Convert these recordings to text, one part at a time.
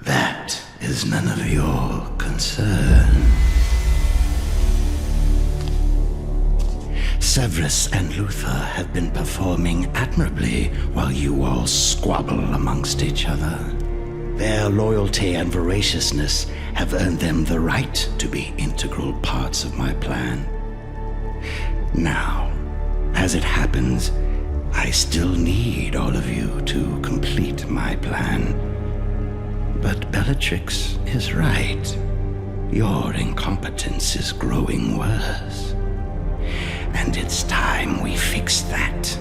That is none of your concern. Severus and Luther have been performing admirably while you all squabble amongst each other. Their loyalty and voraciousness have earned them the right to be integral parts of my plan. Now, as it happens, I still need all of you to complete my plan. But Bellatrix is right. Your incompetence is growing worse. And it's time we fix that.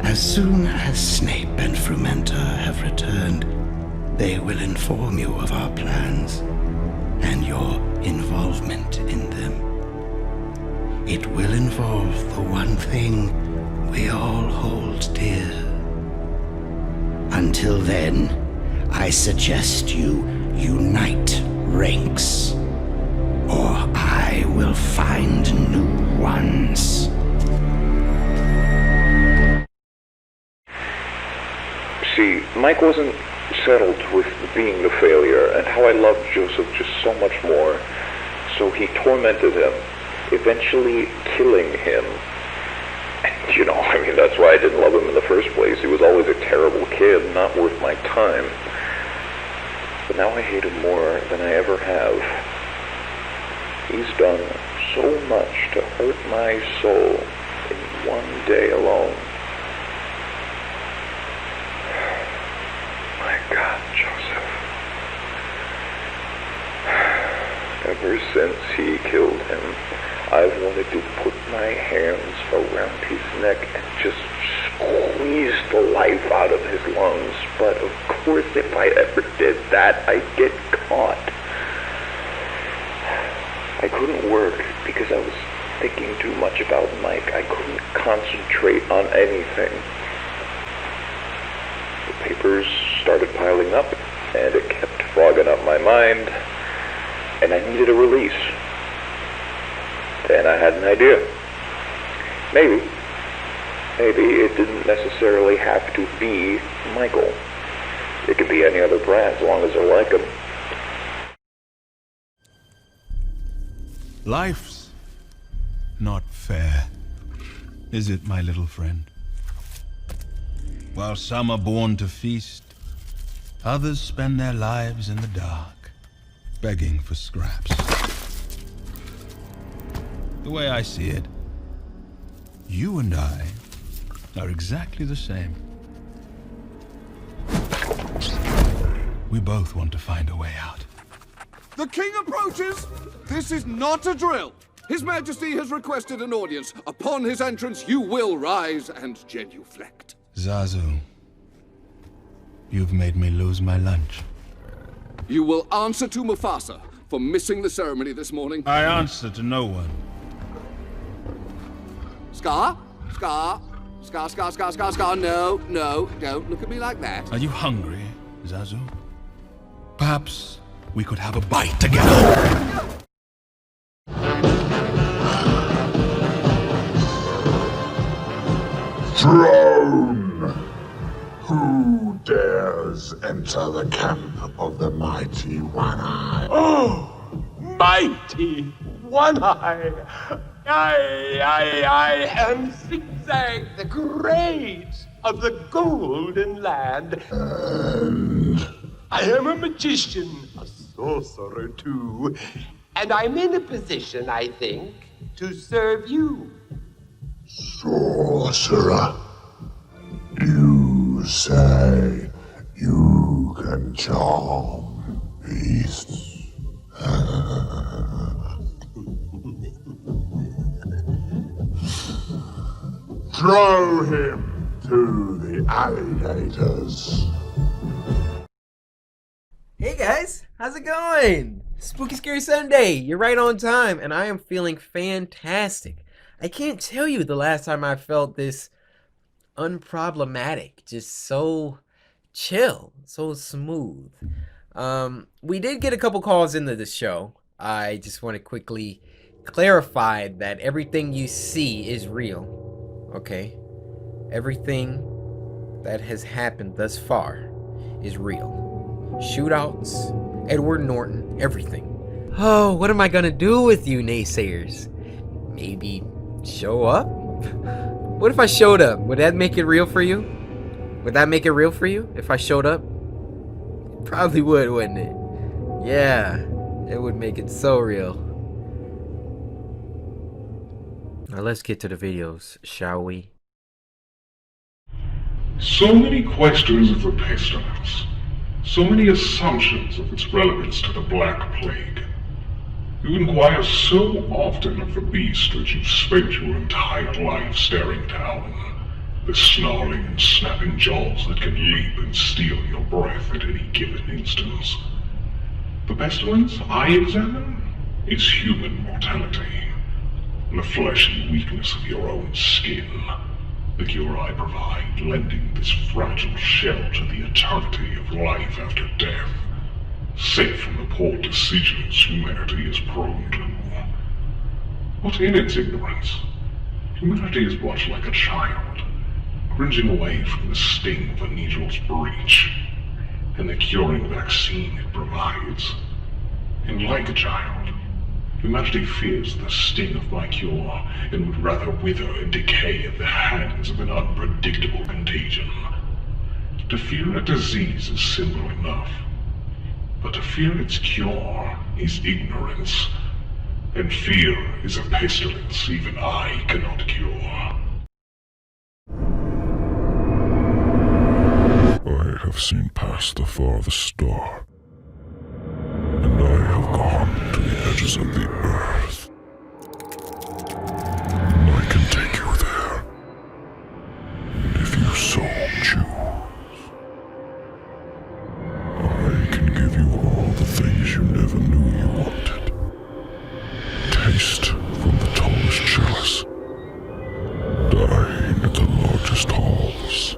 As soon as Snape and Frumenta have returned, they will inform you of our plans and your involvement in them. It will involve the one thing we all hold dear. Until then, I suggest you unite ranks, or I will find new ones. See, Mike wasn't settled with being the failure, and how I loved Joseph just so much more, so he tormented him, eventually killing him. And, you know, I mean, that's why I didn't love him in the first place. He was always a terrible kid, not worth my time. But now I hate him more than I ever have. He's done so much to hurt my soul in one day alone. My God, Joseph. Ever since he killed him, I've wanted to put my hands around his neck and just squeeze the life out of his lungs. But of course, if I ever did that, I'd get caught. I couldn't work because I was thinking too much about Mike. I couldn't concentrate on anything. The papers started piling up, and it kept fogging up my mind, and I needed a release. Then I had an idea. Maybe it didn't necessarily have to be Michael. It could be any other brand as long as I like him. Life's not fair, is it, my little friend? While some are born to feast, others spend their lives in the dark, begging for scraps. The way I see it, you and I are exactly the same. We both want to find a way out. The king approaches! This is not a drill! His Majesty has requested an audience. Upon his entrance, you will rise and genuflect. Zazu, you've made me lose my lunch. You will answer to Mufasa for missing the ceremony this morning. I answer to no one. Scar? Scar? Scar, Scar, Scar, Scar, Scar. No, don't look at me like that. Are you hungry, Zazu? Perhaps we could have a bite together. Throne! Who dares enter the camp of the mighty One Eye? Oh, mighty One Eye! I am Zigzag the Great of the Golden Land. And I am a magician, a sorcerer too, and I'm in a position, I think, to serve you. sorcerer, you say you can charm beasts? throw him to the alligators. Hey guys, how's it going? Spooky Scary Sunday, you're right on time, and I am feeling fantastic. I can't tell you the last time I felt this unproblematic, just so chill, so smooth. We did get a couple calls into the show. I just want to quickly clarify that everything you see is real, okay? Everything that has happened thus far is real. Shootouts, Edward Norton, everything. Oh, what am I gonna do with you naysayers? Maybe show up? What if I showed up? Would that make it real for you? Would that make it real for you if I showed up? It probably would, wouldn't it? Yeah, it would make it so real. Now let's get to the videos, shall we? So many questions of the pestilence. So many assumptions of its relevance to the Black Plague. You inquire so often of the beast that you've spent your entire life staring down. The snarling, snapping jaws that can leap and steal your breath at any given instance. The pestilence I examine is human mortality. The flesh and weakness of your own skin. The cure I provide, lending this fragile shell to the eternity of life after death, safe from the poor decisions humanity is prone to. But in its ignorance, humanity is much like a child, cringing away from the sting of a needle's breach, and the curing vaccine it provides. And like a child, humanity fears the sting of my cure, and would rather wither and decay at the hands of an unpredictable contagion. To fear a disease is simple enough, but to fear its cure is ignorance, and fear is a pestilence even I cannot cure. I have seen past the farthest star, and I have gone to the edges of the earth. And I can take you there, if you so choose. I can give you all the things you never knew you wanted. Taste from the tallest chalice, dine at the largest halls.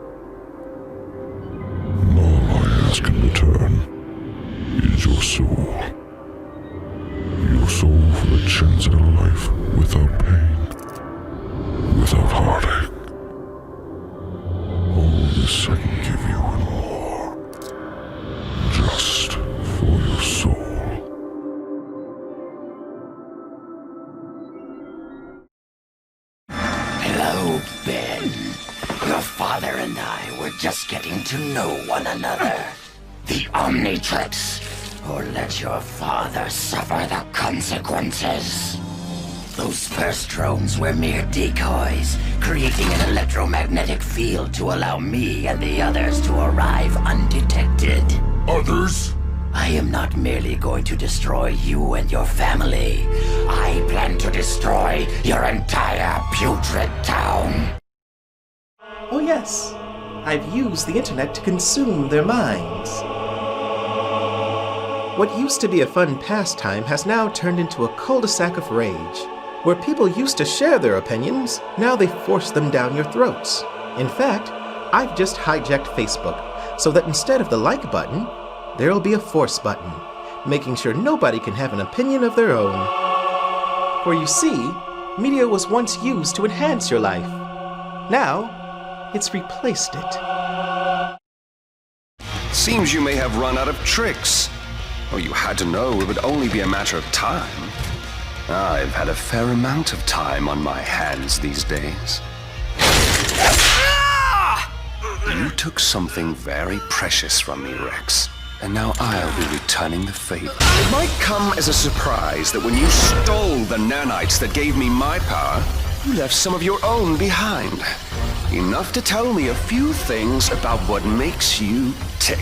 And all I ask in return is your soul. Your soul for the chance at a life without pain, without heartache. All this I can give you and more, just for your soul. Hello, Ben. Your father and I were just getting to know one another. The Omnitrix, or let your father suffer the consequences. Those first drones were mere decoys, creating an electromagnetic field to allow me and the others to arrive undetected. Others? I am not merely going to destroy you and your family. I plan to destroy your entire putrid town. Oh yes, I've used the internet to consume their minds. What used to be a fun pastime has now turned into a cul-de-sac of rage. Where people used to share their opinions, now they force them down your throats. In fact, I've just hijacked Facebook, so that instead of the like button, there'll be a force button, making sure nobody can have an opinion of their own. For you see, media was once used to enhance your life. Now, it's replaced it. Seems you may have run out of tricks. Oh, you had to know it would only be a matter of time. I've had a fair amount of time on my hands these days. You took something very precious from me, Rex, and now I'll be returning the favor. It might come as a surprise that when you stole the nanites that gave me my power, you left some of your own behind. Enough to tell me a few things about what makes you tick.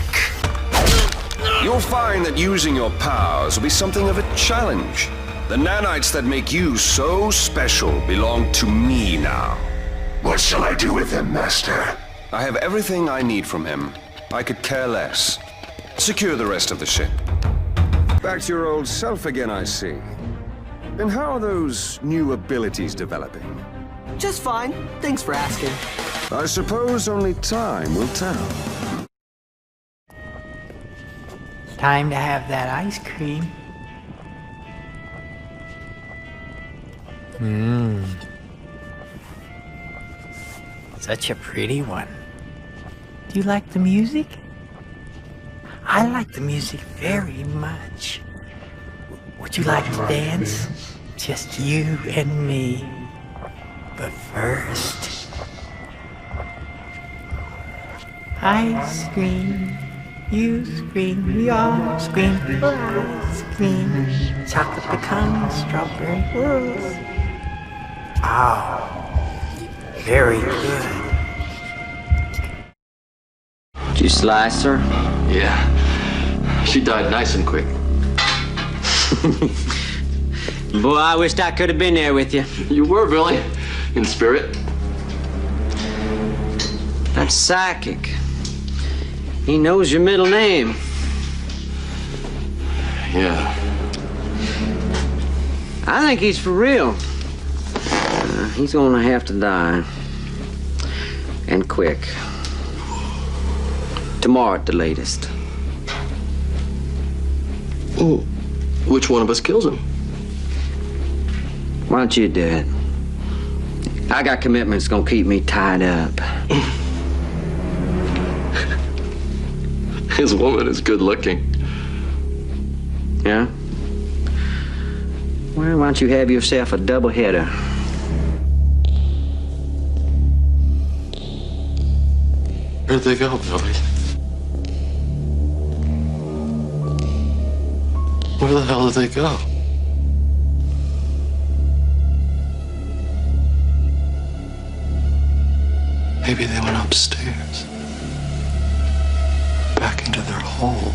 You'll find that using your powers will be something of a challenge. The nanites that make you so special belong to me now. What shall I do with him, Master? I have everything I need from him. I could care less. Secure the rest of the ship. Back to your old self again, I see. And how are those new abilities developing? Just fine. Thanks for asking. I suppose only time will tell. Time to have that ice cream. Such a pretty one. Do you like the music? I like the music very much. Would you like to dance? Just you and me. But first... ice cream. You scream, we all scream. Ice cream. Chocolate pecan, strawberry whirls. Oh, very good. Did you slice her? Yeah. She died nice and quick. Boy, I wished I could have been there with you. You were, Billy. In spirit. That's psychic. He knows your middle name. Yeah. I think he's for real. He's gonna have to die. And quick. Tomorrow at the latest. Ooh, which one of us kills him? Why don't you do it? I got commitments gonna keep me tied up. His woman is good looking. Yeah? Well, why don't you have yourself a double header? Where'd they go, Billy? Where the hell did they go? Maybe they went upstairs. Back into their hole.